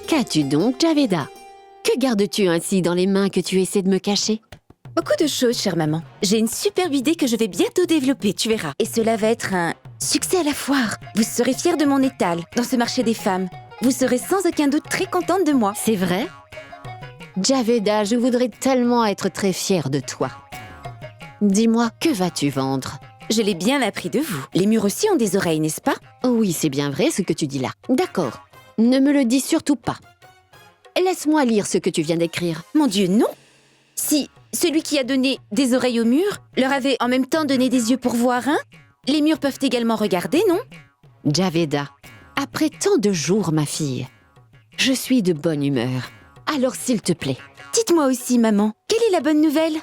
Qu'as-tu donc, Javeda? Que gardes-tu ainsi dans les mains que tu essaies de me cacher? Beaucoup de choses, chère maman. J'ai une superbe idée que je vais bientôt développer, tu verras. Et cela va être un succès à la foire. Vous serez fiers de mon étal dans ce marché des femmes. Vous serez sans aucun doute très contente de moi. C'est vrai? Javeda, je voudrais tellement être très fière de toi. Dis-moi, que vas-tu vendre? Je l'ai bien appris de vous. Les murs aussi ont des oreilles, n'est-ce pas? Oui, c'est bien vrai ce que tu dis là. D'accord. Ne me le dis surtout pas. Laisse-moi lire ce que tu viens d'écrire. Mon Dieu, non! Si celui qui a donné des oreilles aux murs leur avait en même temps donné des yeux pour voir, hein? Les murs peuvent également regarder, non? Javeda, après tant de jours, ma fille, je suis de bonne humeur. Alors, s'il te plaît. Dites-moi aussi, maman, quelle est la bonne nouvelle?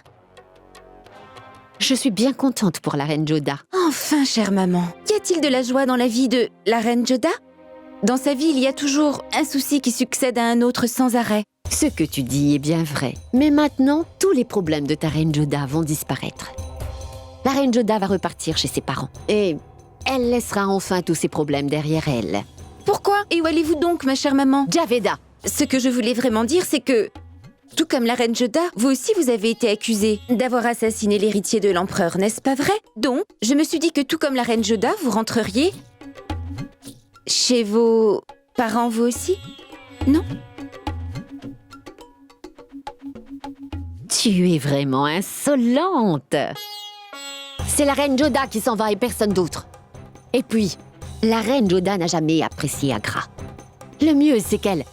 Je suis bien contente pour la reine Joda. Enfin, chère maman, qu'y a-t-il de la joie dans la vie de la reine Joda? Dans sa vie, il y a toujours un souci qui succède à un autre sans arrêt. Ce que tu dis est bien vrai. Mais maintenant, tous les problèmes de ta reine Joda vont disparaître. La reine Joda va repartir chez ses parents. Et elle laissera enfin tous ses problèmes derrière elle. Pourquoi? Et où allez-vous donc, ma chère maman? Javeda! Ce que je voulais vraiment dire, c'est que, tout comme la reine Joda, vous aussi vous avez été accusée d'avoir assassiné l'héritier de l'empereur, n'est-ce pas vrai? Donc, je me suis dit que tout comme la reine Joda, vous rentreriez chez vos parents, vous aussi? Non? Tu es vraiment insolente! C'est la reine Joda qui s'en va et personne d'autre. Et puis, la reine Joda n'a jamais apprécié Agra. Le mieux, c'est qu'elle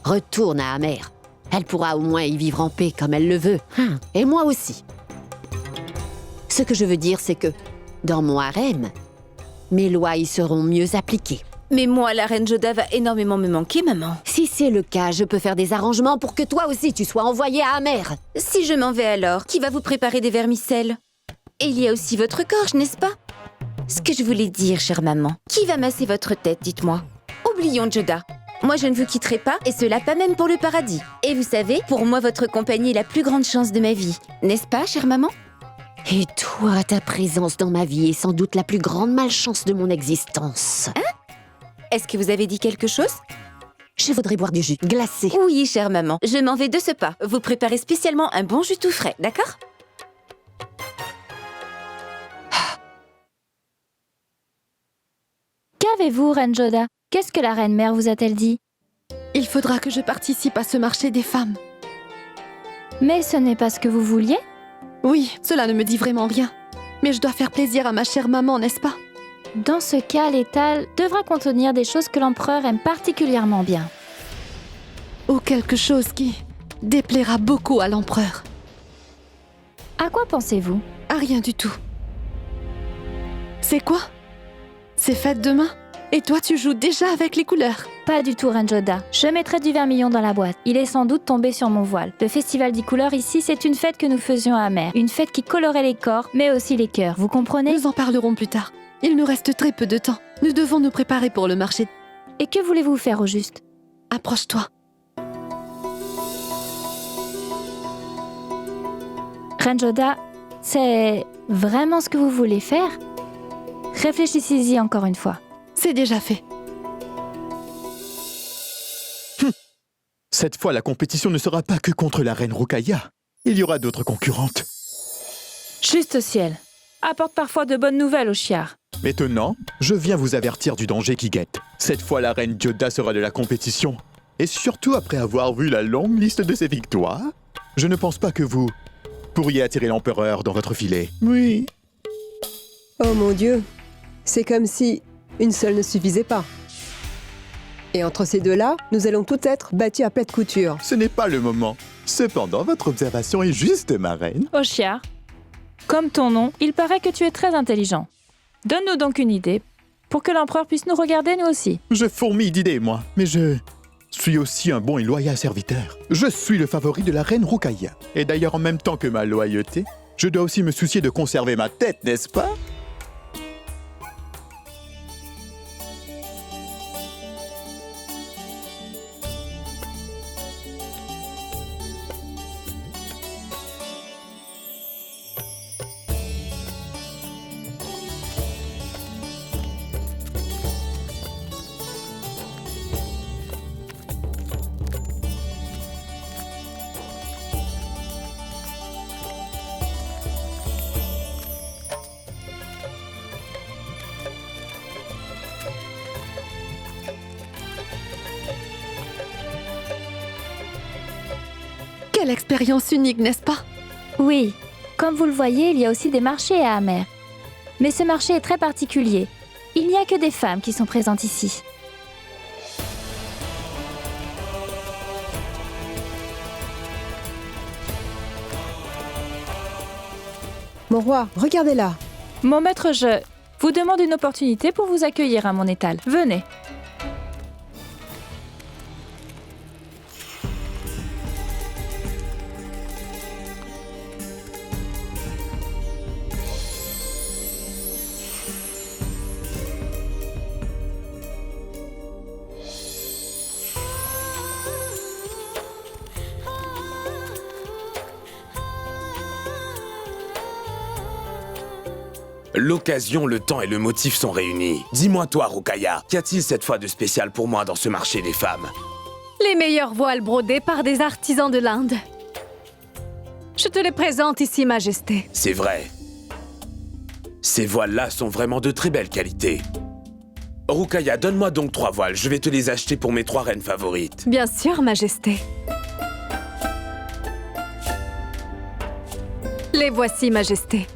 retourne à Amer. Elle pourra au moins y vivre en paix comme elle le veut. Et moi aussi. Ce que je veux dire, c'est que, dans mon harem, mes lois y seront mieux appliquées. Mais moi, la reine Joda va énormément me manquer, maman. Si c'est le cas, je peux faire des arrangements pour que toi aussi tu sois envoyée à Amer. Si je m'en vais alors, qui va vous préparer des vermicelles? Et il y a aussi votre gorge, n'est-ce pas? Ce que je voulais dire, chère maman, qui va masser votre tête, dites-moi? Oublions Joda. Moi, je ne vous quitterai pas, et cela pas même pour le paradis. Et vous savez, pour moi, votre compagnie est la plus grande chance de ma vie. N'est-ce pas, chère maman? Et toi, ta présence dans ma vie est sans doute la plus grande malchance de mon existence. Hein? Est-ce que vous avez dit quelque chose? Je voudrais boire du jus glacé. Oui, chère maman, je m'en vais de ce pas. Vous préparez spécialement un bon jus tout frais, d'accord? Qu'avez-vous, reine Joda? Qu'est-ce que la reine-mère vous a-t-elle dit? Il faudra que je participe à ce marché des femmes. Mais ce n'est pas ce que vous vouliez? Oui, cela ne me dit vraiment rien. Mais je dois faire plaisir à ma chère maman, n'est-ce pas? Dans ce cas, l'étal devra contenir des choses que l'empereur aime particulièrement bien. Ou quelque chose qui déplaira beaucoup à l'empereur. À quoi pensez-vous? À rien du tout. C'est quoi? C'est fête demain? Et toi, tu joues déjà avec les couleurs? Pas du tout, reine Joda. Je mettrai du vermillon dans la boîte. Il est sans doute tombé sur mon voile. Le festival des couleurs ici, c'est une fête que nous faisions à Amer. Une fête qui colorait les corps, mais aussi les cœurs. Vous comprenez? Nous en parlerons plus tard. Il nous reste très peu de temps. Nous devons nous préparer pour le marché. Et que voulez-vous faire au juste? Approche-toi. Reine Joda, c'est vraiment ce que vous voulez faire? Réfléchissez-y encore une fois. C'est déjà fait. Cette fois, la compétition ne sera pas que contre la reine Rukaya. Il y aura d'autres concurrentes. Juste ciel. Apporte parfois de bonnes nouvelles aux chiards. Maintenant, je viens vous avertir du danger qui guette. Cette fois, la reine Joda sera de la compétition. Et surtout après avoir vu la longue liste de ses victoires, je ne pense pas que vous pourriez attirer l'empereur dans votre filet. Oui. Oh mon Dieu, c'est comme si une seule ne suffisait pas. Et entre ces deux-là, nous allons toutes être battus à plate couture. Ce n'est pas le moment. Cependant, votre observation est juste, ma reine. Oshiar, comme ton nom, il paraît que tu es très intelligent. Donne-nous donc une idée, pour que l'empereur puisse nous regarder nous aussi. Je fourmille d'idées, moi, mais je suis aussi un bon et loyal serviteur. Je suis le favori de la reine Rukaya. Et d'ailleurs, en même temps que ma loyauté, je dois aussi me soucier de conserver ma tête, n'est-ce pas? Quelle expérience unique, n'est-ce pas? Oui, comme vous le voyez, il y a aussi des marchés à Amer. Mais ce marché est très particulier. Il n'y a que des femmes qui sont présentes ici. Mon roi, regardez-la. Mon maître, je vous demande une opportunité pour vous accueillir à mon étal. Venez. L'occasion, le temps et le motif sont réunis. Dis-moi toi, Rukaya, qu'y a-t-il cette fois de spécial pour moi dans ce marché des femmes? Les meilleurs voiles brodés par des artisans de l'Inde. Je te les présente ici, Majesté. C'est vrai. Ces voiles-là sont vraiment de très belle qualité. Rukaya, donne-moi donc 3 voiles. Je vais te les acheter pour mes 3 reines favorites. Bien sûr, Majesté. Les voici, Majesté.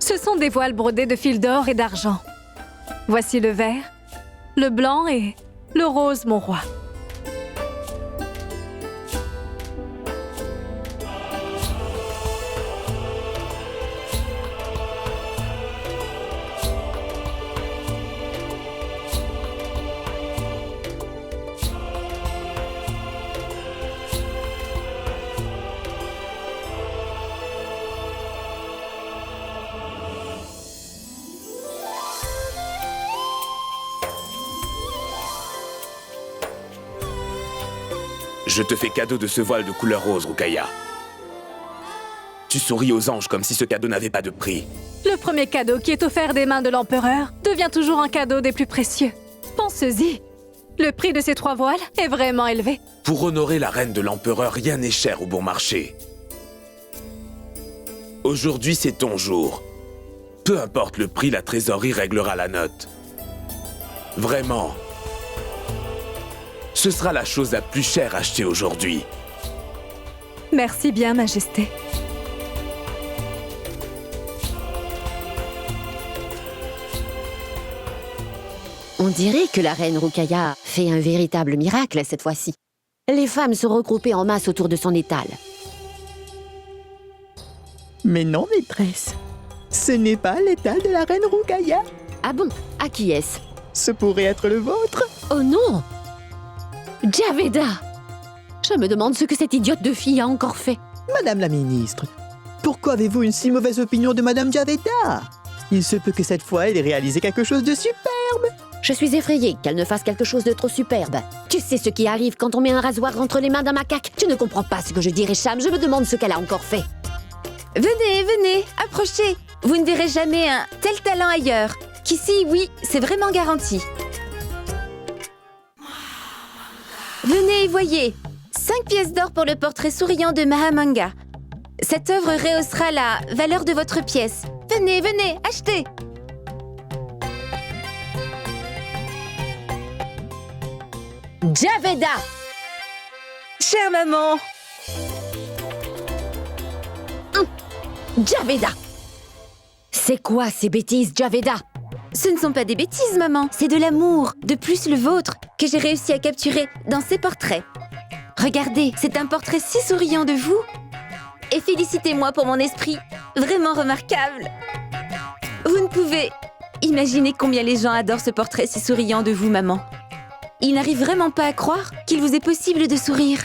Ce sont des voiles brodées de fils d'or et d'argent. Voici le vert, le blanc et le rose, mon roi. Je te fais cadeau de ce voile de couleur rose, Rukaya. Tu souris aux anges comme si ce cadeau n'avait pas de prix. Le premier cadeau qui est offert des mains de l'empereur devient toujours un cadeau des plus précieux. Pensez-y. Le prix de ces 3 voiles est vraiment élevé. Pour honorer la reine de l'empereur, rien n'est cher au bon marché. Aujourd'hui, c'est ton jour. Peu importe le prix, la trésorerie réglera la note. Vraiment. Ce sera la chose la plus chère achetée aujourd'hui. Merci bien, Majesté. On dirait que la reine Rukaya fait un véritable miracle cette fois-ci. Les femmes se regroupaient en masse autour de son étal. Mais non, maîtresse. Ce n'est pas l'étal de la reine Rukaya. Ah bon? À qui est-ce? Ce pourrait être le vôtre. Oh non! Javeda! Je me demande ce que cette idiote de fille a encore fait. Madame la ministre, pourquoi avez-vous une si mauvaise opinion de Madame Javeda? Il se peut que cette fois, elle ait réalisé quelque chose de superbe. Je suis effrayée qu'elle ne fasse quelque chose de trop superbe. Tu sais ce qui arrive quand on met un rasoir entre les mains d'un macaque? Tu ne comprends pas ce que je dis, Récham. Je me demande ce qu'elle a encore fait. Venez, venez, approchez. Vous ne verrez jamais un tel talent ailleurs. Qu'ici, oui, c'est vraiment garanti. Venez et voyez. 5 pièces d'or pour le portrait souriant de Mahamanga. Cette œuvre rehaussera la valeur de votre pièce. Venez, venez, achetez. Javeda! Chère maman. Javeda! C'est quoi ces bêtises, Javeda? Ce ne sont pas des bêtises, maman. C'est de l'amour, de plus le vôtre, que j'ai réussi à capturer dans ces portraits. Regardez, c'est un portrait si souriant de vous. Et félicitez-moi pour mon esprit, vraiment remarquable. Vous ne pouvez imaginer combien les gens adorent ce portrait si souriant de vous, maman. Ils n'arrivent vraiment pas à croire qu'il vous est possible de sourire.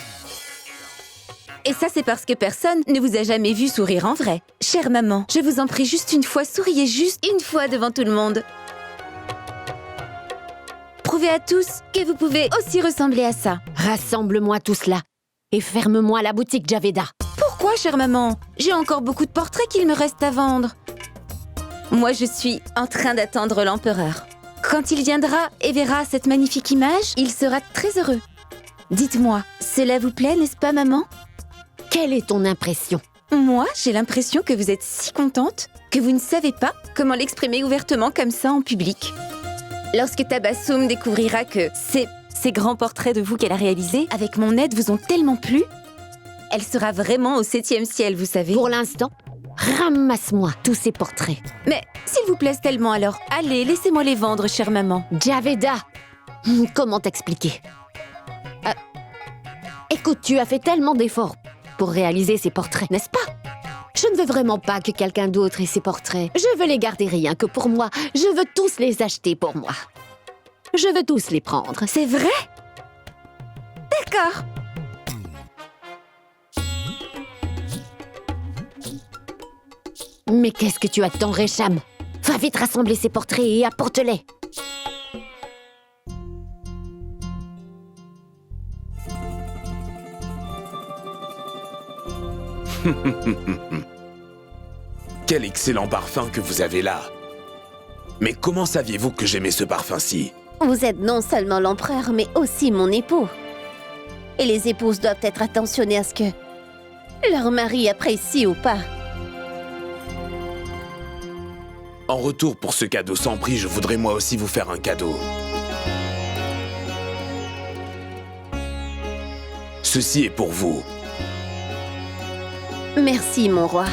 Et ça, c'est parce que personne ne vous a jamais vu sourire en vrai. Chère maman, je vous en prie, juste une fois, souriez juste une fois devant tout le monde. Prouvez à tous que vous pouvez aussi ressembler à ça. Rassemble-moi tout cela et ferme-moi la boutique, Javeda. Pourquoi, chère maman? J'ai encore beaucoup de portraits qu'il me reste à vendre. Moi, je suis en train d'attendre l'empereur. Quand il viendra et verra cette magnifique image, il sera très heureux. Dites-moi, cela vous plaît, n'est-ce pas, maman? Quelle est ton impression? Moi, j'ai l'impression que vous êtes si contente que vous ne savez pas comment l'exprimer ouvertement comme ça en public. Lorsque Tabassum découvrira que ces grands portraits de vous qu'elle a réalisés, avec mon aide, vous ont tellement plu, elle sera vraiment au 7e ciel, vous savez. Pour l'instant, ramasse-moi tous ces portraits. Mais s'ils vous plaisent tellement alors, allez, laissez-moi les vendre, chère maman. Javeda, comment t'expliquer? Écoute, tu as fait tellement d'efforts pour réaliser ces portraits, n'est-ce pas? Je ne veux vraiment pas que quelqu'un d'autre ait ces portraits. Je veux les garder rien que pour moi. Je veux tous les acheter pour moi. Je veux tous les prendre. C'est vrai? D'accord. Mais qu'est-ce que tu attends, Récham? Va vite rassembler ces portraits et apporte-les. Quel excellent parfum que vous avez là. Mais comment saviez-vous que j'aimais ce parfum-ci? Vous êtes non seulement l'empereur, mais aussi mon époux. Et les épouses doivent être attentionnées à ce que leur mari apprécie ou pas. En retour pour ce cadeau sans prix, je voudrais moi aussi vous faire un cadeau. Ceci est pour vous. Merci, mon roi.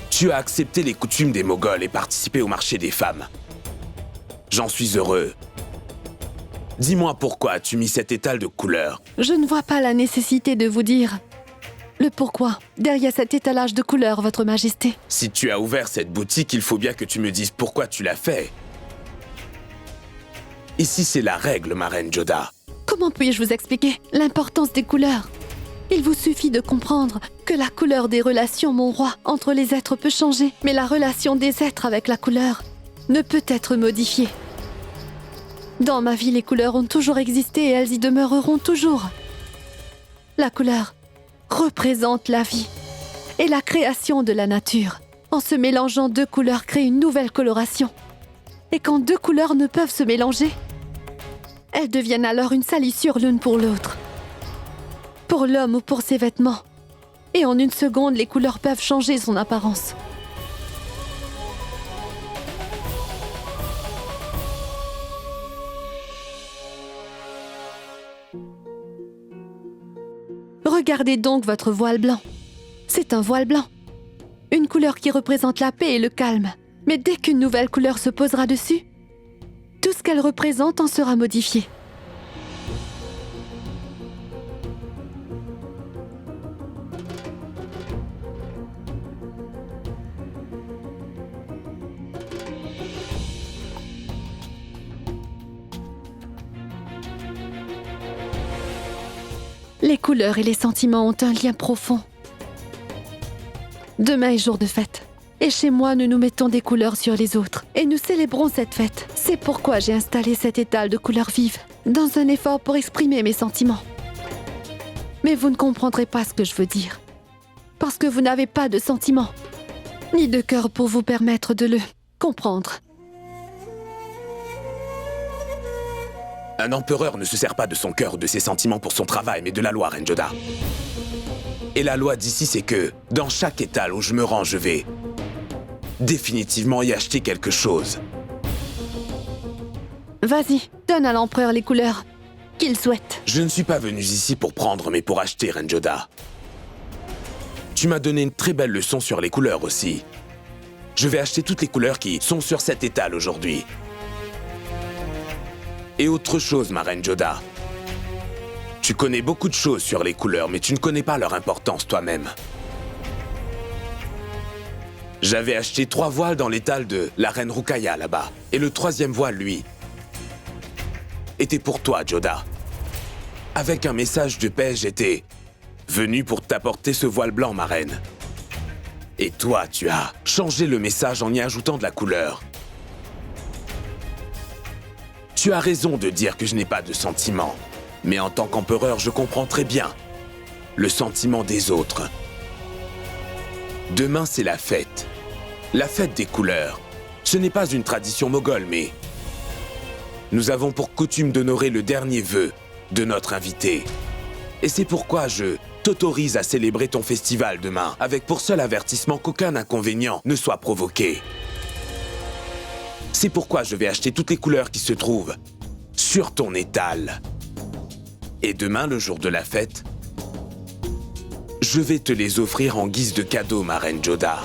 Tu as accepté les coutumes des Moghols et participé au marché des femmes. J'en suis heureux. Dis-moi pourquoi as-tu mis cet étal de couleurs? Je ne vois pas la nécessité de vous dire le pourquoi derrière cet étalage de couleurs, Votre Majesté. Si tu as ouvert cette boutique, il faut bien que tu me dises pourquoi tu l'as fait. Ici, c'est la règle, ma reine Joda. Comment puis-je vous expliquer l'importance des couleurs? Il vous suffit de comprendre que la couleur des relations, mon roi, entre les êtres peut changer, mais la relation des êtres avec la couleur ne peut être modifiée. Dans ma vie, les couleurs ont toujours existé et elles y demeureront toujours. La couleur représente la vie et la création de la nature. En se mélangeant, deux couleurs créent une nouvelle coloration. Et quand deux couleurs ne peuvent se mélanger, elles deviennent alors une salissure l'une pour l'autre. Pour l'homme ou pour ses vêtements. Et en une seconde, les couleurs peuvent changer son apparence. Regardez donc votre voile blanc. C'est un voile blanc. Une couleur qui représente la paix et le calme. Mais dès qu'une nouvelle couleur se posera dessus, tout ce qu'elle représente en sera modifié. Les couleurs et les sentiments ont un lien profond. Demain est jour de fête. Et chez moi, nous nous mettons des couleurs sur les autres. Et nous célébrons cette fête. C'est pourquoi j'ai installé cet étal de couleurs vives, dans un effort pour exprimer mes sentiments. Mais vous ne comprendrez pas ce que je veux dire. Parce que vous n'avez pas de sentiments, ni de cœur pour vous permettre de le comprendre. Un empereur ne se sert pas de son cœur ou de ses sentiments pour son travail, mais de la loi, reine Joda. Et la loi d'ici, c'est que, dans chaque étal où je me rends, je vais définitivement y acheter quelque chose. Vas-y, donne à l'empereur les couleurs qu'il souhaite. Je ne suis pas venu ici pour prendre, mais pour acheter, reine Joda. Tu m'as donné une très belle leçon sur les couleurs aussi. Je vais acheter toutes les couleurs qui sont sur cet étal aujourd'hui. Et autre chose, ma reine Joda. Tu connais beaucoup de choses sur les couleurs, mais tu ne connais pas leur importance toi-même. J'avais acheté 3 voiles dans l'étal de la reine Rukaya, là-bas. Et le 3e voile, lui, était pour toi, Joda. Avec un message de paix, j'étais venu pour t'apporter ce voile blanc, ma reine. Et toi, tu as changé le message en y ajoutant de la couleur. Tu as raison de dire que je n'ai pas de sentiments. Mais en tant qu'empereur, je comprends très bien le sentiment des autres. Demain, c'est la fête. La fête des couleurs, ce n'est pas une tradition moghole, mais nous avons pour coutume d'honorer le dernier vœu de notre invité. Et c'est pourquoi je t'autorise à célébrer ton festival demain, avec pour seul avertissement qu'aucun inconvénient ne soit provoqué. C'est pourquoi je vais acheter toutes les couleurs qui se trouvent sur ton étal. Et demain, le jour de la fête, je vais te les offrir en guise de cadeau, ma reine Joda.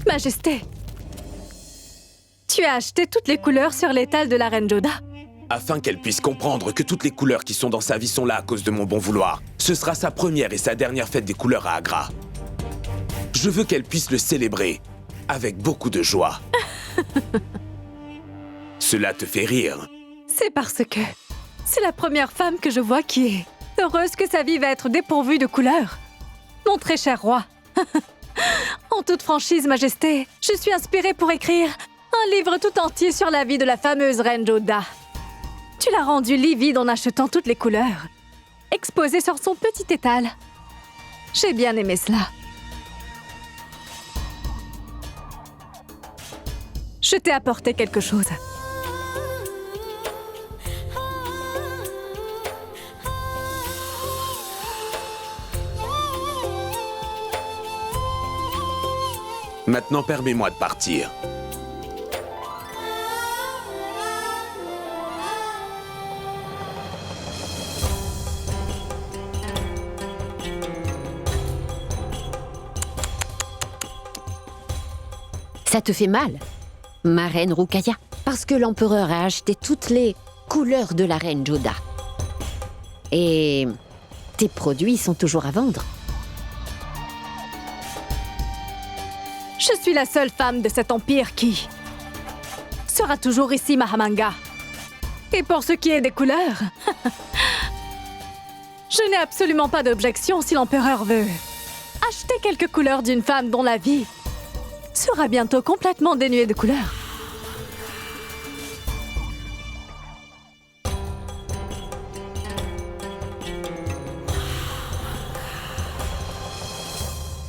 Majesté, tu as acheté toutes les couleurs sur l'étal de la reine Joda. Afin qu'elle puisse comprendre que toutes les couleurs qui sont dans sa vie sont là à cause de mon bon vouloir. Ce sera sa première et sa dernière fête des couleurs à Agra. Je veux qu'elle puisse le célébrer avec beaucoup de joie. Cela te fait rire? C'est parce que c'est la première femme que je vois qui est heureuse que sa vie va être dépourvue de couleurs. Mon très cher roi. En toute franchise, Majesté, je suis inspirée pour écrire un livre tout entier sur la vie de la fameuse reine Joda. Tu l'as rendue livide en achetant toutes les couleurs, exposées sur son petit étal. J'ai bien aimé cela. Je t'ai apporté quelque chose. Maintenant, permets-moi de partir. Ça te fait mal, ma reine Rukaya, parce que l'empereur a acheté toutes les couleurs de la reine Joda. Et tes produits sont toujours à vendre. Je suis la seule femme de cet empire qui sera toujours ici, Mahamanga. Et pour ce qui est des couleurs, je n'ai absolument pas d'objection si l'empereur veut acheter quelques couleurs d'une femme dont la vie sera bientôt complètement dénuée de couleurs.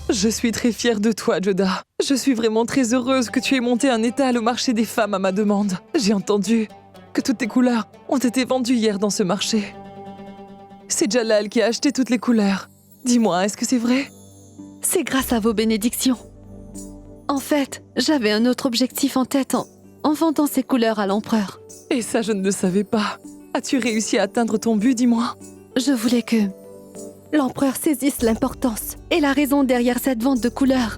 Je suis très fière de toi, Joda. Je suis vraiment très heureuse que tu aies monté un étal au marché des femmes à ma demande. J'ai entendu que toutes tes couleurs ont été vendues hier dans ce marché. C'est Jalal qui a acheté toutes les couleurs. Dis-moi, est-ce que c'est vrai? C'est grâce à vos bénédictions. En fait, j'avais un autre objectif en tête en vendant ces couleurs à l'empereur. Et ça, je ne le savais pas. As-tu réussi à atteindre ton but, dis-moi? Je voulais que l'empereur saisisse l'importance et la raison derrière cette vente de couleurs.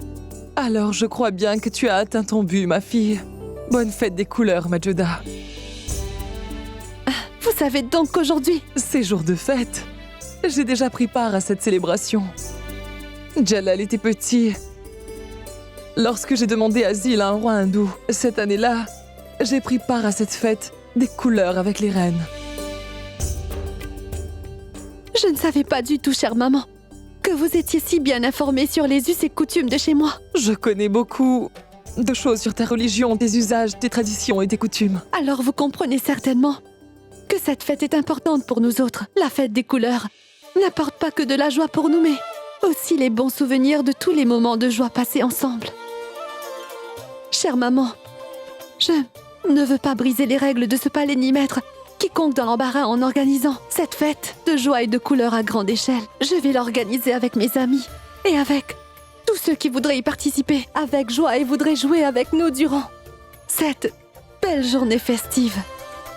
Alors, je crois bien que tu as atteint ton but, ma fille. Bonne fête des couleurs, ma Joda. Vous savez donc qu'aujourd'hui... C'est jour de fête. J'ai déjà pris part à cette célébration. Jalal était petit. Lorsque j'ai demandé asile à un roi hindou, cette année-là, j'ai pris part à cette fête des couleurs avec les reines. Je ne savais pas du tout, chère maman, que vous étiez si bien informée sur les us et coutumes de chez moi. Je connais beaucoup de choses sur ta religion, tes usages, tes traditions et tes coutumes. Alors vous comprenez certainement que cette fête est importante pour nous autres. La fête des couleurs n'apporte pas que de la joie pour nous, mais aussi les bons souvenirs de tous les moments de joie passés ensemble. Chère maman, je ne veux pas briser les règles de ce palais ni mettre quiconque dans l'embarras en organisant cette fête de joie et de couleurs à grande échelle. Je vais l'organiser avec mes amis et avec tous ceux qui voudraient y participer avec joie et voudraient jouer avec nous durant cette belle journée festive.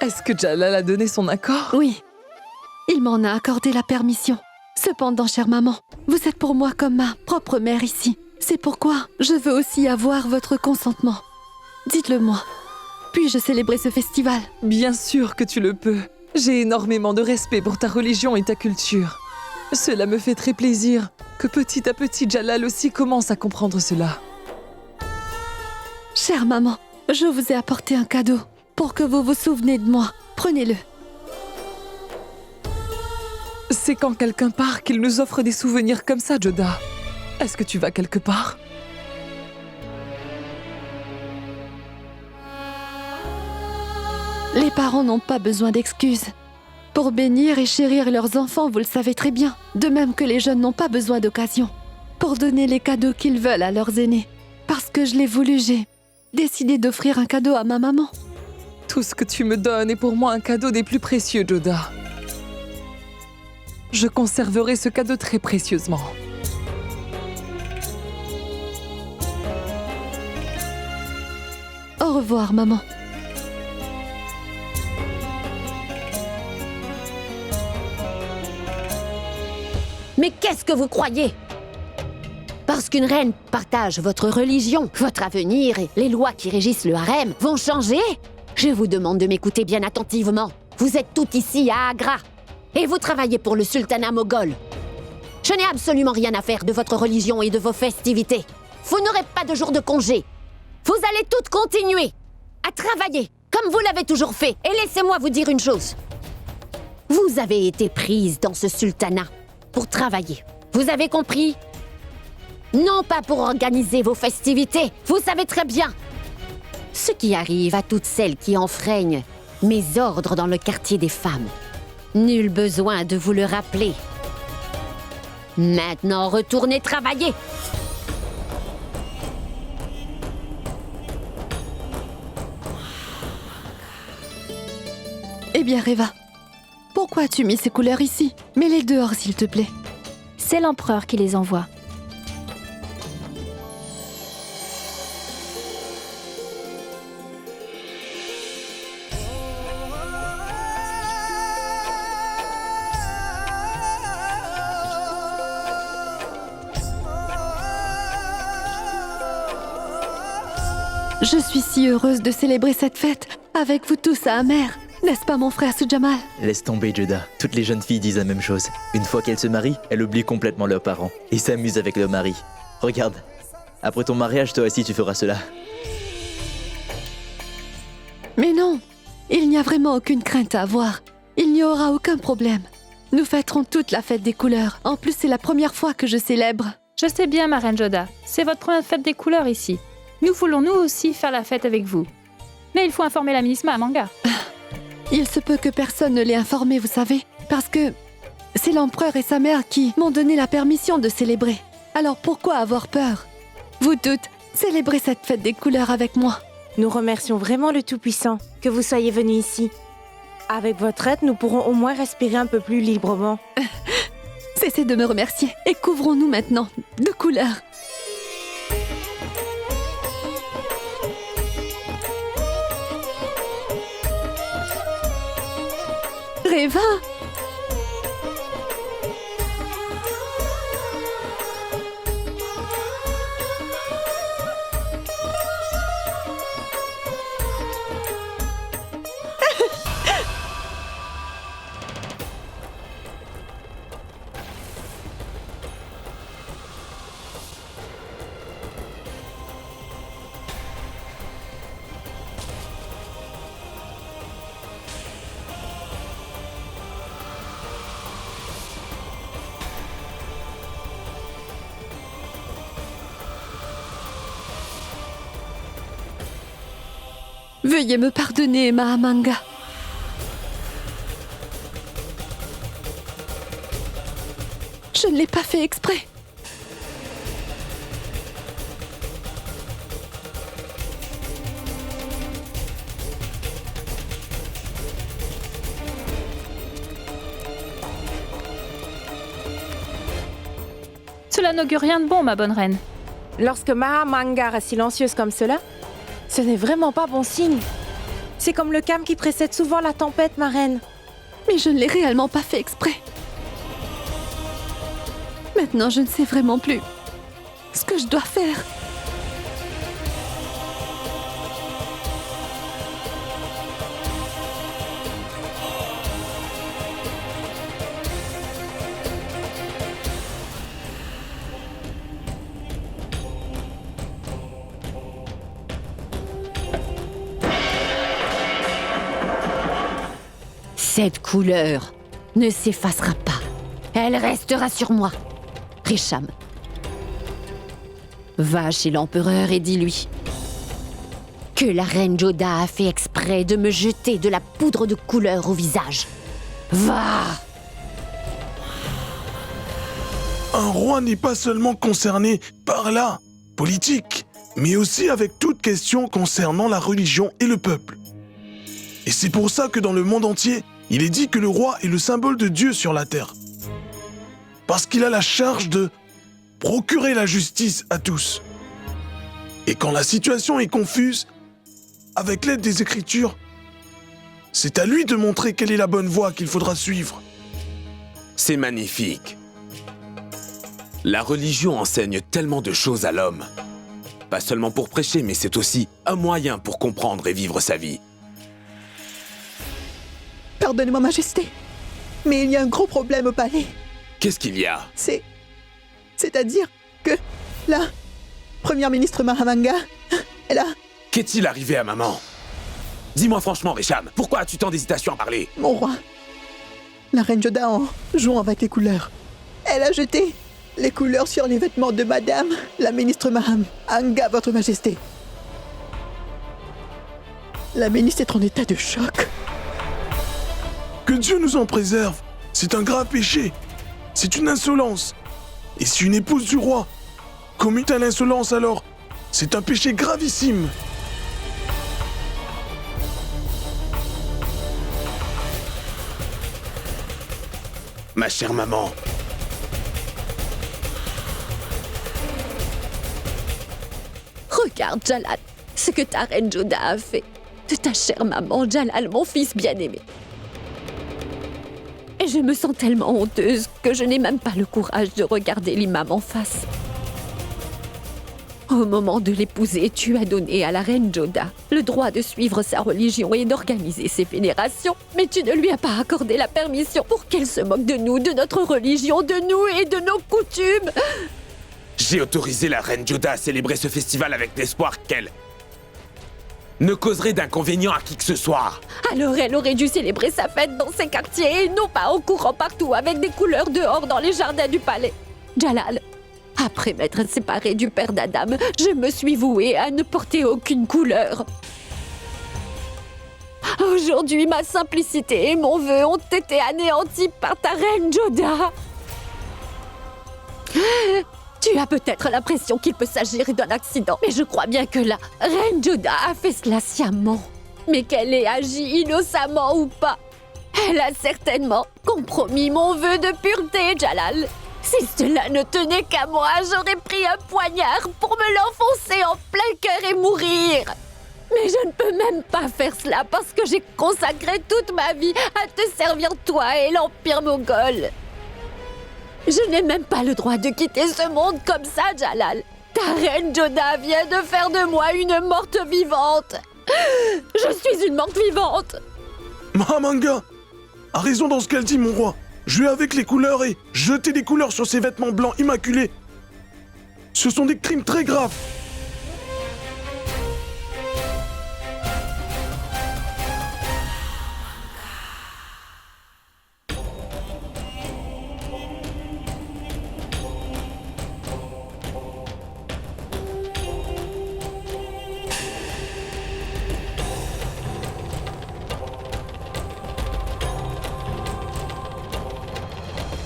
Est-ce que Jalal a donné son accord? Oui, il m'en a accordé la permission. Cependant, chère maman, vous êtes pour moi comme ma propre mère ici. C'est pourquoi je veux aussi avoir votre consentement. Dites-le-moi. Puis-je célébrer ce festival? Bien sûr que tu le peux. J'ai énormément de respect pour ta religion et ta culture. Cela me fait très plaisir que petit à petit Jalal aussi commence à comprendre cela. Chère maman, je vous ai apporté un cadeau pour que vous vous souveniez de moi. Prenez-le. C'est quand quelqu'un part qu'il nous offre des souvenirs comme ça, Joda. Est-ce que tu vas quelque part? Les parents n'ont pas besoin d'excuses. Pour bénir et chérir leurs enfants, vous le savez très bien. De même que les jeunes n'ont pas besoin d'occasion. Pour donner les cadeaux qu'ils veulent à leurs aînés. Parce que je l'ai voulu, j'ai décidé d'offrir un cadeau à ma maman. Tout ce que tu me donnes est pour moi un cadeau des plus précieux, Joda. Je conserverai ce cadeau très précieusement. Au revoir, maman. Mais qu'est-ce que vous croyez? Parce qu'une reine partage votre religion, votre avenir et les lois qui régissent le harem vont changer? Je vous demande de m'écouter bien attentivement. Vous êtes toutes ici à Agra et vous travaillez pour le sultanat moghol. Je n'ai absolument rien à faire de votre religion et de vos festivités. Vous n'aurez pas de jour de congé. Vous allez toutes continuer à travailler comme vous l'avez toujours fait. Et laissez-moi vous dire une chose. Vous avez été prise dans ce sultanat pour travailler. Vous avez compris? Non pas pour organiser vos festivités. Vous savez très bien ce qui arrive à toutes celles qui enfreignent mes ordres dans le quartier des femmes. Nul besoin de vous le rappeler. Maintenant, retournez travailler. Eh bien, Reva, pourquoi as-tu mis ces couleurs ici? Mets-les dehors, s'il te plaît. C'est l'empereur qui les envoie. Je suis si heureuse de célébrer cette fête avec vous tous à Amer. N'est-ce pas, mon frère Sujamal? Laisse tomber, Joda. Toutes les jeunes filles disent la même chose. Une fois qu'elles se marient, elles oublient complètement leurs parents et s'amusent avec leur mari. Regarde, après ton mariage, toi aussi tu feras cela. Mais non, il n'y a vraiment aucune crainte à avoir. Il n'y aura aucun problème. Nous fêterons toute la fête des couleurs. En plus, c'est la première fois que je célèbre. Je sais bien, ma reine Joda. C'est votre première fête des couleurs ici. Nous voulons nous aussi faire la fête avec vous. Mais il faut informer la ministre Mahamanga. Il se peut que personne ne l'ait informé, vous savez, parce que c'est l'empereur et sa mère qui m'ont donné la permission de célébrer. Alors pourquoi avoir peur? Vous toutes, célébrez cette fête des couleurs avec moi. Nous remercions vraiment le Tout-Puissant que vous soyez venus ici. Avec votre aide, nous pourrons au moins respirer un peu plus librement. Cessez de me remercier et couvrons-nous maintenant de couleurs. Reva! Veuillez me pardonner, Mahamanga. Je ne l'ai pas fait exprès. Cela n'augure rien de bon, ma bonne reine. Lorsque Mahamanga reste silencieuse comme cela, ce n'est vraiment pas bon signe. C'est comme le calme qui précède souvent la tempête, ma reine. Mais je ne l'ai réellement pas fait exprès. Maintenant, je ne sais vraiment plus ce que je dois faire. Cette couleur ne s'effacera pas. Elle restera sur moi. Risham, va chez l'empereur et dis-lui que la reine Joda a fait exprès de me jeter de la poudre de couleur au visage. Va! Un roi n'est pas seulement concerné par la politique, mais aussi avec toute question concernant la religion et le peuple. Et c'est pour ça que dans le monde entier, il est dit que le roi est le symbole de Dieu sur la terre. Parce qu'il a la charge de procurer la justice à tous. Et quand la situation est confuse, avec l'aide des Écritures, c'est à lui de montrer quelle est la bonne voie qu'il faudra suivre. C'est magnifique. La religion enseigne tellement de choses à l'homme. Pas seulement pour prêcher, mais c'est aussi un moyen pour comprendre et vivre sa vie. Pardonnez-moi, Majesté, mais il y a un gros problème au palais. Qu'est-ce qu'il y a? C'est-à-dire que la première ministre Mahamanga, elle a... Qu'est-il arrivé à maman? Dis-moi franchement, Risham, pourquoi as-tu tant d'hésitation à parler? Mon roi, la reine Joda, en jouant avec les couleurs, elle a jeté les couleurs sur les vêtements de madame, la ministre Mahamanga, votre Majesté. La ministre est en état de choc. Que Dieu nous en préserve. C'est un grave péché. C'est une insolence. Et si une épouse du roi commit à l'insolence, alors c'est un péché gravissime. Ma chère maman. Regarde, Jalal, ce que ta reine Joda a fait de ta chère maman, Jalal, mon fils bien-aimé. Et je me sens tellement honteuse que je n'ai même pas le courage de regarder l'imam en face. Au moment de l'épouser, tu as donné à la reine Joda le droit de suivre sa religion et d'organiser ses vénérations. Mais tu ne lui as pas accordé la permission pour qu'elle se moque de nous, de notre religion, de nous et de nos coutumes. J'ai autorisé la reine Joda à célébrer ce festival avec l'espoir qu'elle ne causerait d'inconvénients à qui que ce soit. Alors elle aurait dû célébrer sa fête dans ses quartiers et non pas en courant partout avec des couleurs dehors dans les jardins du palais. Jalal, après m'être séparée du père d'Adam, je me suis vouée à ne porter aucune couleur. Aujourd'hui, ma simplicité et mon vœu ont été anéantis par ta reine Joda. Tu as peut-être l'impression qu'il peut s'agir d'un accident, mais je crois bien que la reine Joda a fait cela sciemment. Mais qu'elle ait agi innocemment ou pas, elle a certainement compromis mon vœu de pureté, Jalal. Si cela ne tenait qu'à moi, j'aurais pris un poignard pour me l'enfoncer en plein cœur et mourir. Mais je ne peux même pas faire cela parce que j'ai consacré toute ma vie à te servir toi et l'Empire moghol. Je n'ai même pas le droit de quitter ce monde comme ça, Jalal. Ta reine Joda vient de faire de moi une morte vivante. Je suis une morte vivante. Mahamanga a raison dans ce qu'elle dit, mon roi. Jouer avec les couleurs et jeter des couleurs sur ses vêtements blancs immaculés, ce sont des crimes très graves.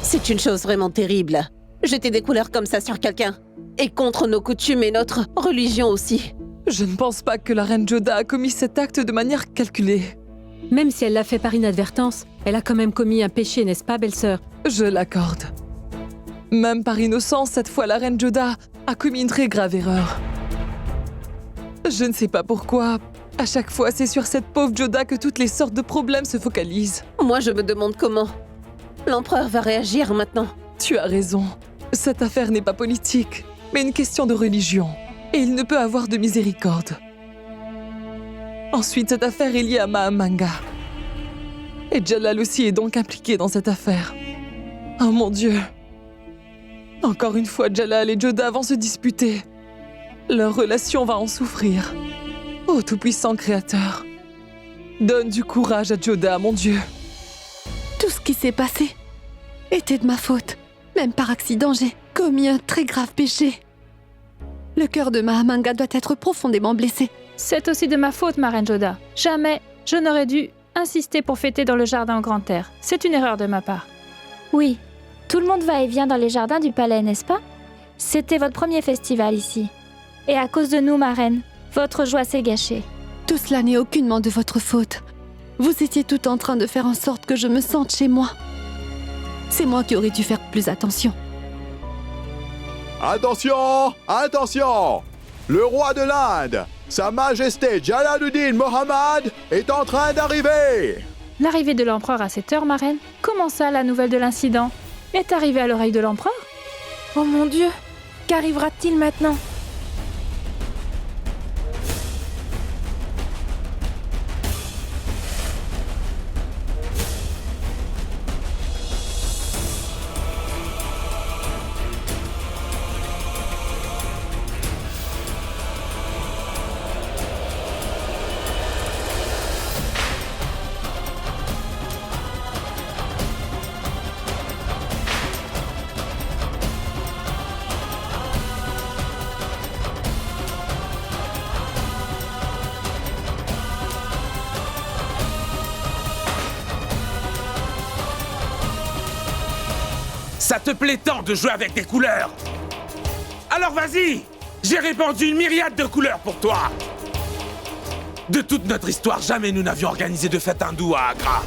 C'est une chose vraiment terrible. Jeter des couleurs comme ça sur quelqu'un. Et contre nos coutumes et notre religion aussi. Je ne pense pas que la reine Joda a commis cet acte de manière calculée. Même si elle l'a fait par inadvertance, elle a quand même commis un péché, n'est-ce pas, belle-sœur? Je l'accorde. Même par innocence, cette fois, la reine Joda a commis une très grave erreur. Je ne sais pas pourquoi. À chaque fois, c'est sur cette pauvre Joda que toutes les sortes de problèmes se focalisent. Moi, je me demande comment. L'empereur va réagir maintenant. Tu as raison. Cette affaire n'est pas politique, mais une question de religion. Et il ne peut avoir de miséricorde. Ensuite, cette affaire est liée à Mahamanga. Et Jalal aussi est donc impliqué dans cette affaire. Oh mon Dieu. Encore une fois, Jalal et Joda vont se disputer. Leur relation va en souffrir. Ô tout-puissant Créateur, donne du courage à Joda, mon Dieu. Tout ce qui s'est passé était de ma faute. Même par accident, j'ai commis un très grave péché. Le cœur de Mahamanga doit être profondément blessé. C'est aussi de ma faute, ma reine Joda. Jamais je n'aurais dû insister pour fêter dans le jardin au grand air. C'est une erreur de ma part. Oui, tout le monde va et vient dans les jardins du palais, n'est-ce pas? C'était votre premier festival ici. Et à cause de nous, ma reine, votre joie s'est gâchée. Tout cela n'est aucunement de votre faute. Vous étiez tout en train de faire en sorte que je me sente chez moi. C'est moi qui aurais dû faire plus attention. Attention! Attention! Le roi de l'Inde, Sa Majesté Jalaluddin Mohammad, est en train d'arriver! L'arrivée de l'empereur à cette heure, ma reine? Comment ça, la nouvelle de l'incident est arrivée à l'oreille de l'empereur? Oh mon Dieu! Qu'arrivera-t-il maintenant? Ça te plaît tant de jouer avec des couleurs? Alors vas-y! J'ai répandu une myriade de couleurs pour toi! De toute notre histoire, jamais nous n'avions organisé de fête hindoue à Agra.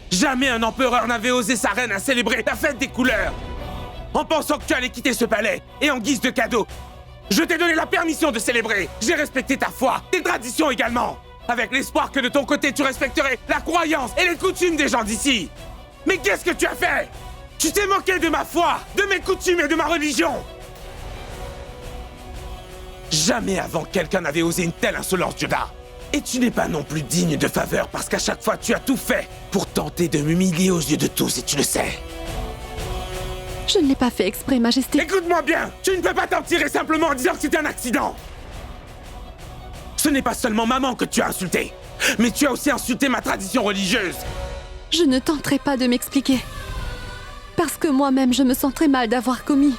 Jamais un empereur n'avait osé sa reine à célébrer la fête des couleurs! En pensant que tu allais quitter ce palais, et en guise de cadeau, je t'ai donné la permission de célébrer! J'ai respecté ta foi, tes traditions également! Avec l'espoir que de ton côté tu respecterais la croyance et les coutumes des gens d'ici! Mais qu'est-ce que tu as fait? Tu t'es moqué de ma foi, de mes coutumes et de ma religion! Jamais avant quelqu'un n'avait osé une telle insolence, Joda. Et tu n'es pas non plus digne de faveur parce qu'à chaque fois tu as tout fait pour tenter de m'humilier aux yeux de tous et tu le sais. Je ne l'ai pas fait exprès, Majesté. Écoute-moi bien, tu ne peux pas t'en tirer simplement en disant que c'était un accident. Ce n'est pas seulement maman que tu as insulté, mais tu as aussi insulté ma tradition religieuse. Je ne tenterai pas de m'expliquer. Parce que moi-même, je me sens très mal d'avoir commis,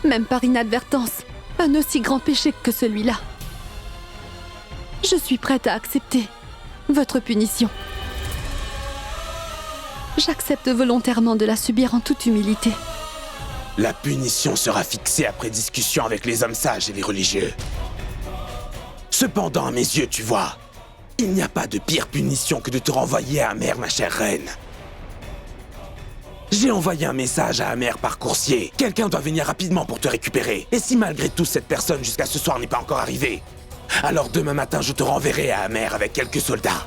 même par inadvertance, un aussi grand péché que celui-là. Je suis prête à accepter votre punition. J'accepte volontairement de la subir en toute humilité. La punition sera fixée après discussion avec les hommes sages et les religieux. Cependant, à mes yeux, tu vois, il n'y a pas de pire punition que de te renvoyer à Amer, ma chère reine. J'ai envoyé un message à Amer par coursier. Quelqu'un doit venir rapidement pour te récupérer. Et si malgré tout cette personne jusqu'à ce soir n'est pas encore arrivée, alors demain matin je te renverrai à Amer avec quelques soldats.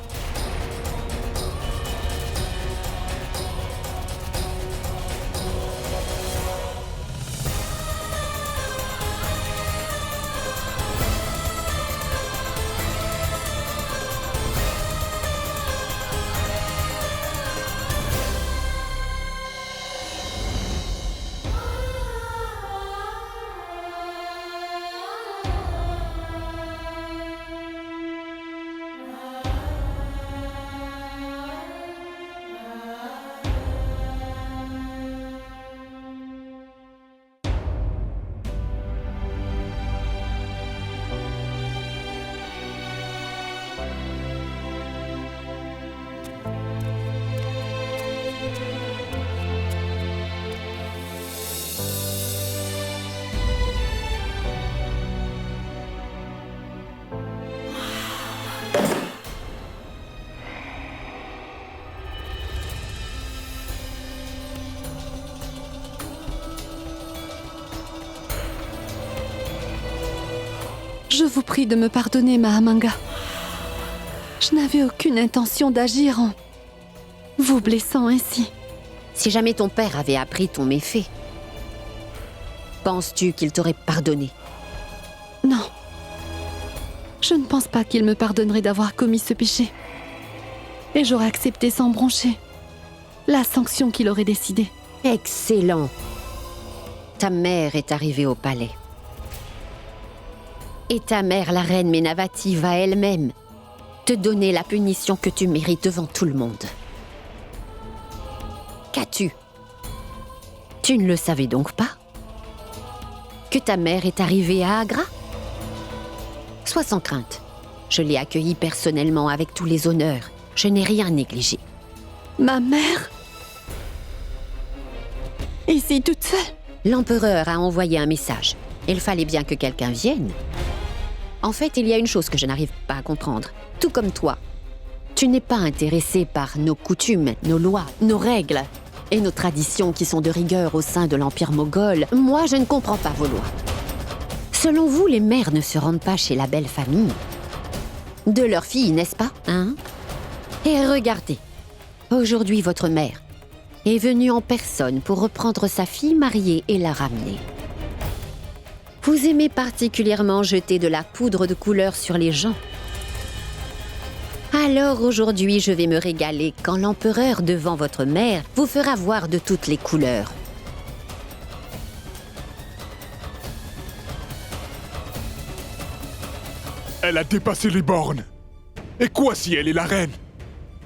Je vous prie de me pardonner, Mahamanga. Je n'avais aucune intention d'agir en vous blessant ainsi. Si jamais ton père avait appris ton méfait, penses-tu qu'il t'aurait pardonné? Non. Je ne pense pas qu'il me pardonnerait d'avoir commis ce péché. Et j'aurais accepté sans broncher la sanction qu'il aurait décidée. Excellent. Ta mère est arrivée au palais. Et ta mère, la reine Menavati, va elle-même te donner la punition que tu mérites devant tout le monde. Qu'as-tu? Tu ne le savais donc pas? Que ta mère est arrivée à Agra? Sois sans crainte. Je l'ai accueillie personnellement avec tous les honneurs. Je n'ai rien négligé. Ma mère? Ici toute seule? L'empereur a envoyé un message. Il fallait bien que quelqu'un vienne. En fait, il y a une chose que je n'arrive pas à comprendre. Tout comme toi. Tu n'es pas intéressé par nos coutumes, nos lois, nos règles et nos traditions qui sont de rigueur au sein de l'Empire moghol. Moi, je ne comprends pas vos lois. Selon vous, les mères ne se rendent pas chez la belle famille de leur fille, n'est-ce pas, hein? Et regardez, aujourd'hui, votre mère est venue en personne pour reprendre sa fille mariée et la ramener. Vous aimez particulièrement jeter de la poudre de couleur sur les gens. Alors aujourd'hui, je vais me régaler quand l'empereur devant votre mère vous fera voir de toutes les couleurs. Elle a dépassé les bornes. Et quoi si elle est la reine?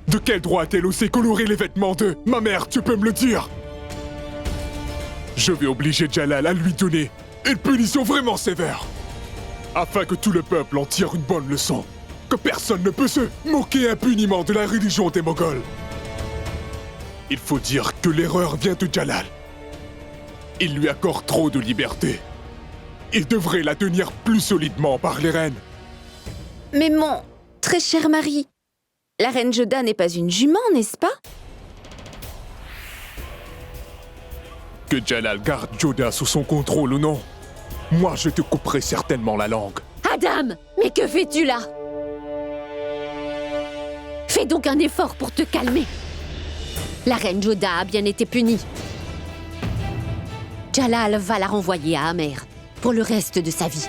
De quel droit a-t-elle osé colorer les vêtements de ma mère, tu peux me le dire? Je vais obliger Jalal à lui donner une punition vraiment sévère, afin que tout le peuple en tire une bonne leçon. Que personne ne peut se moquer impuniment de la religion des Moghols. Il faut dire que l'erreur vient de Jalal. Il lui accorde trop de liberté. Il devrait la tenir plus solidement par les rênes. Mais mon très cher mari, la reine Joda n'est pas une jument, n'est-ce pas? Que Jalal garde Joda sous son contrôle ou non, moi je te couperai certainement la langue. Adam, mais que fais-tu là? Fais donc un effort pour te calmer. La reine Joda a bien été punie. Jalal va la renvoyer à Amer pour le reste de sa vie.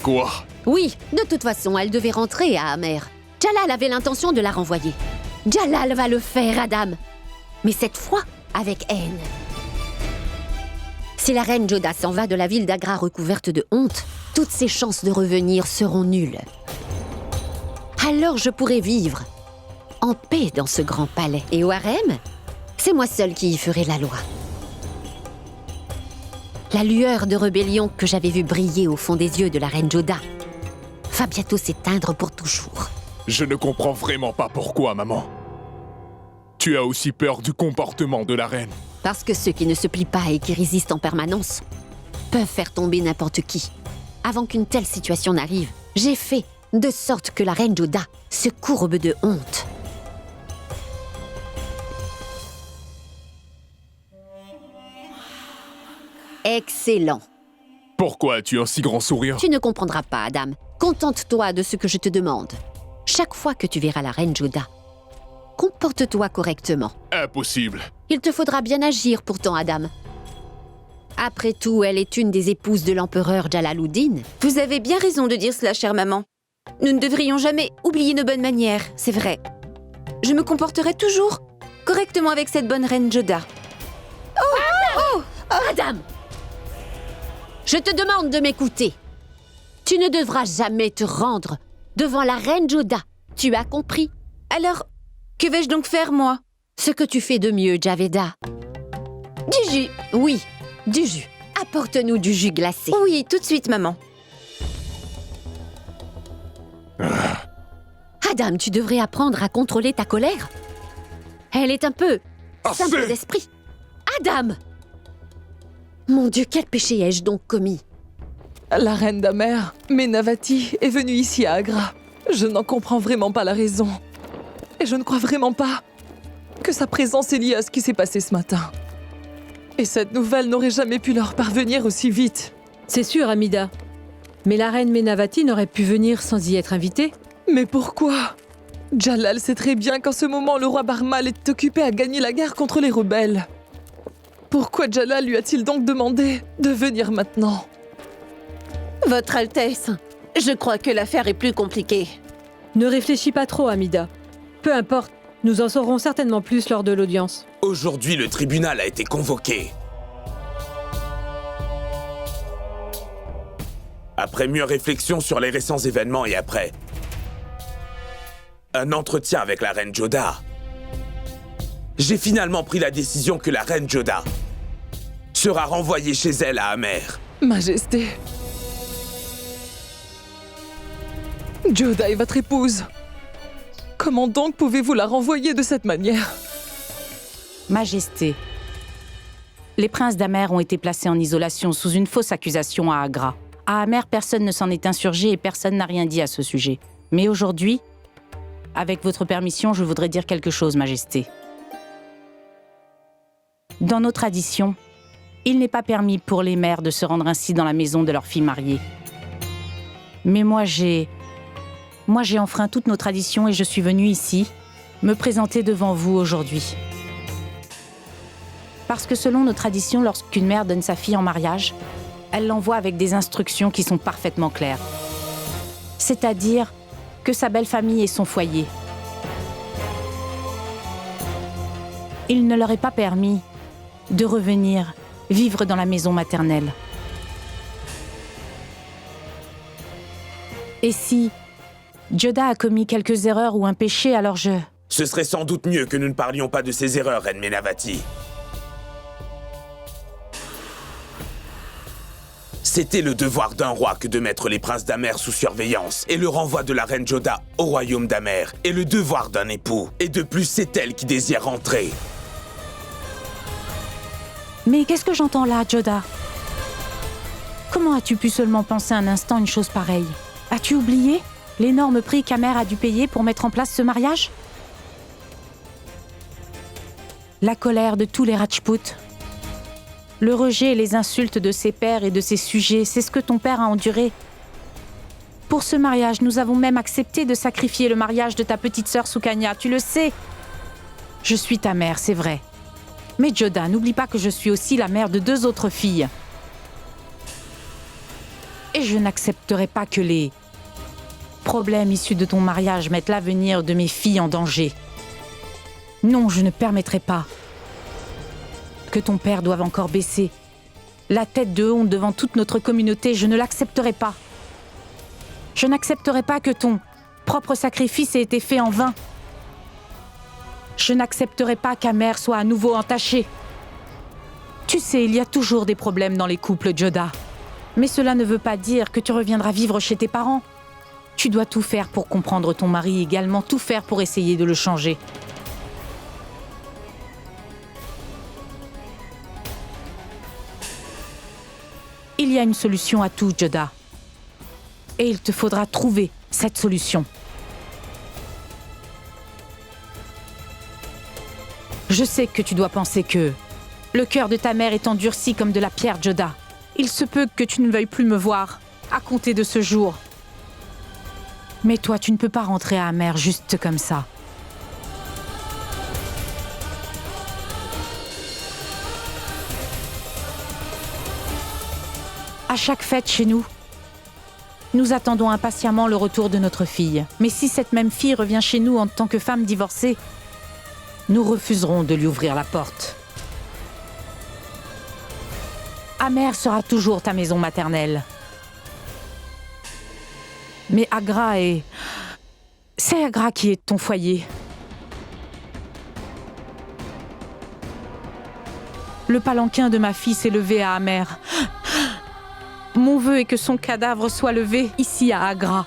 Quoi? Oui, de toute façon, elle devait rentrer à Amer. Jalal avait l'intention de la renvoyer. Jalal va le faire, Adam. Mais cette fois, avec haine. Si la reine Joda s'en va de la ville d'Agra recouverte de honte, toutes ses chances de revenir seront nulles. Alors je pourrai vivre en paix dans ce grand palais. Et au harem, c'est moi seule qui y ferai la loi. La lueur de rébellion que j'avais vue briller au fond des yeux de la reine Joda va bientôt s'éteindre pour toujours. Je ne comprends vraiment pas pourquoi, maman. Tu as aussi peur du comportement de la reine. Parce que ceux qui ne se plient pas et qui résistent en permanence peuvent faire tomber n'importe qui. Avant qu'une telle situation n'arrive, j'ai fait de sorte que la reine Joda se courbe de honte. Excellent. Pourquoi as-tu un si grand sourire? Tu ne comprendras pas, Adam. Contente-toi de ce que je te demande. Chaque fois que tu verras la reine Joda, comporte-toi correctement. Impossible. Il te faudra bien agir pourtant, Adam. Après tout, elle est une des épouses de l'empereur Jalaluddin. Vous avez bien raison de dire cela, chère maman. Nous ne devrions jamais oublier nos bonnes manières, c'est vrai. Je me comporterai toujours correctement avec cette bonne reine Joda. Adam! Je te demande de m'écouter. Tu ne devras jamais te rendre devant la reine Joda. Tu as compris? Alors, que vais-je donc faire, moi? Ce que tu fais de mieux, Javeda. Du jus. Oui, du jus. Apporte-nous du jus glacé. Oui, tout de suite, maman. Adam, tu devrais apprendre à contrôler ta colère. Elle est un peu simple d'esprit. Adam! Mon Dieu, quel péché ai-je donc commis? La reine d'Amer, Menavati, est venue ici à Agra. Je n'en comprends vraiment pas la raison. Et je ne crois vraiment pas que sa présence est liée à ce qui s'est passé ce matin. Et cette nouvelle n'aurait jamais pu leur parvenir aussi vite. C'est sûr, Amida. Mais la reine Menavati n'aurait pu venir sans y être invitée. Mais pourquoi? Jalal sait très bien qu'en ce moment, le roi Barmal est occupé à gagner la guerre contre les rebelles. Pourquoi Jalal lui a-t-il donc demandé de venir maintenant? Votre Altesse, je crois que l'affaire est plus compliquée. Ne réfléchis pas trop, Amida. Peu importe, nous en saurons certainement plus lors de l'audience. Aujourd'hui, le tribunal a été convoqué. Après mûre réflexion sur les récents événements et après un entretien avec la reine Joda, j'ai finalement pris la décision que la reine Joda sera renvoyée chez elle à Amer. Majesté. Joda est votre épouse. Comment donc pouvez-vous la renvoyer de cette manière? Majesté, les princes d'Amer ont été placés en isolation sous une fausse accusation à Agra. À Amer, personne ne s'en est insurgé et personne n'a rien dit à ce sujet. Mais aujourd'hui, avec votre permission, je voudrais dire quelque chose, Majesté. Dans nos traditions, il n'est pas permis pour les mères de se rendre ainsi dans la maison de leur fille mariée. Mais moi, j'ai enfreint toutes nos traditions et je suis venue ici me présenter devant vous aujourd'hui. Parce que selon nos traditions, lorsqu'une mère donne sa fille en mariage, elle l'envoie avec des instructions qui sont parfaitement claires. C'est-à-dire que sa belle famille est son foyer. Il ne leur est pas permis de revenir vivre dans la maison maternelle. Et si Joda a commis quelques erreurs ou un péché, alors Ce serait sans doute mieux que nous ne parlions pas de ces erreurs, Reine Menavati. C'était le devoir d'un roi que de mettre les princes d'Amer sous surveillance, et le renvoi de la reine Joda au royaume d'Amer est le devoir d'un époux. Et de plus, c'est elle qui désire rentrer. Mais qu'est-ce que j'entends là, Joda? Comment as-tu pu seulement penser un instant une chose pareille? As-tu oublié l'énorme prix qu'Amer a dû payer pour mettre en place ce mariage? La colère de tous les Rajputs, le rejet et les insultes de ses pairs et de ses sujets, c'est ce que ton père a enduré. Pour ce mariage, nous avons même accepté de sacrifier le mariage de ta petite sœur Sukanya, tu le sais. Je suis ta mère, c'est vrai. Mais Joda, n'oublie pas que je suis aussi la mère de 2 autres filles. Et je n'accepterai pas que les problèmes issus de ton mariage mettent l'avenir de mes filles en danger. Non, je ne permettrai pas que ton père doive encore baisser la tête de honte devant toute notre communauté. Je ne l'accepterai pas. Je n'accepterai pas que ton propre sacrifice ait été fait en vain. Je n'accepterai pas qu'Amer soit à nouveau entachée. Tu sais, il y a toujours des problèmes dans les couples, Joda. Mais cela ne veut pas dire que tu reviendras vivre chez tes parents. Tu dois tout faire pour comprendre ton mari, également tout faire pour essayer de le changer. Il y a une solution à tout, Joda. Et il te faudra trouver cette solution. Je sais que tu dois penser que le cœur de ta mère est endurci comme de la pierre, Joda. Il se peut que tu ne veuilles plus me voir à compter de ce jour. Mais toi, tu ne peux pas rentrer à Amer juste comme ça. À chaque fête chez nous, nous attendons impatiemment le retour de notre fille. Mais si cette même fille revient chez nous en tant que femme divorcée, nous refuserons de lui ouvrir la porte. Amer sera toujours ta maison maternelle. Mais Agra est... C'est Agra qui est ton foyer. Le palanquin de ma fille s'est levé à Amer. Mon vœu est que son cadavre soit levé ici à Agra.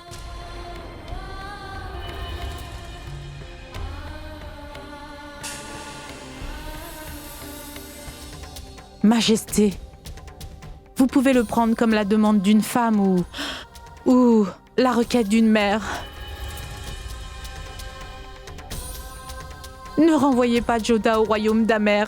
Majesté, vous pouvez le prendre comme la demande d'une femme ou la requête d'une mère. Ne renvoyez pas Joda au royaume d'Amer.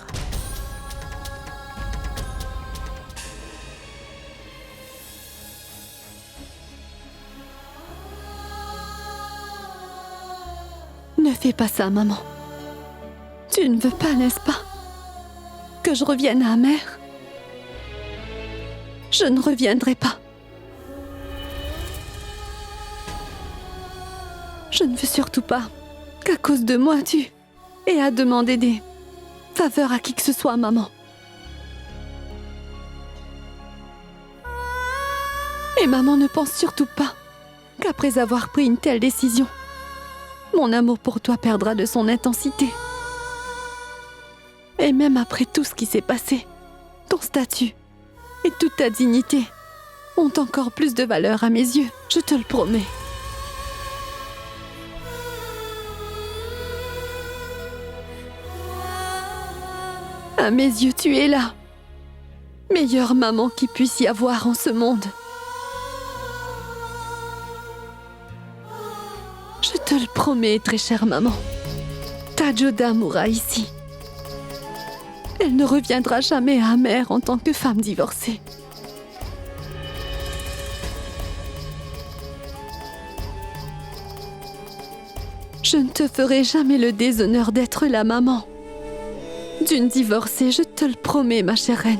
Ne fais pas ça, maman. Tu ne veux pas, n'est-ce pas, que je revienne à Amer? Je ne reviendrai pas. Je ne veux surtout pas qu'à cause de moi, tu aies à demander des faveurs à qui que ce soit, maman. Et maman ne pense surtout pas qu'après avoir pris une telle décision, mon amour pour toi perdra de son intensité. Et même après tout ce qui s'est passé, ton statut et toute ta dignité ont encore plus de valeur à mes yeux, je te le promets. À mes yeux, tu es la meilleure maman qui puisse y avoir en ce monde. Je te le promets, très chère maman. Ta Joda mourra ici. Elle ne reviendra jamais à Amer en tant que femme divorcée. Je ne te ferai jamais le déshonneur d'être la maman d'une divorcée, je te le promets, ma chère reine.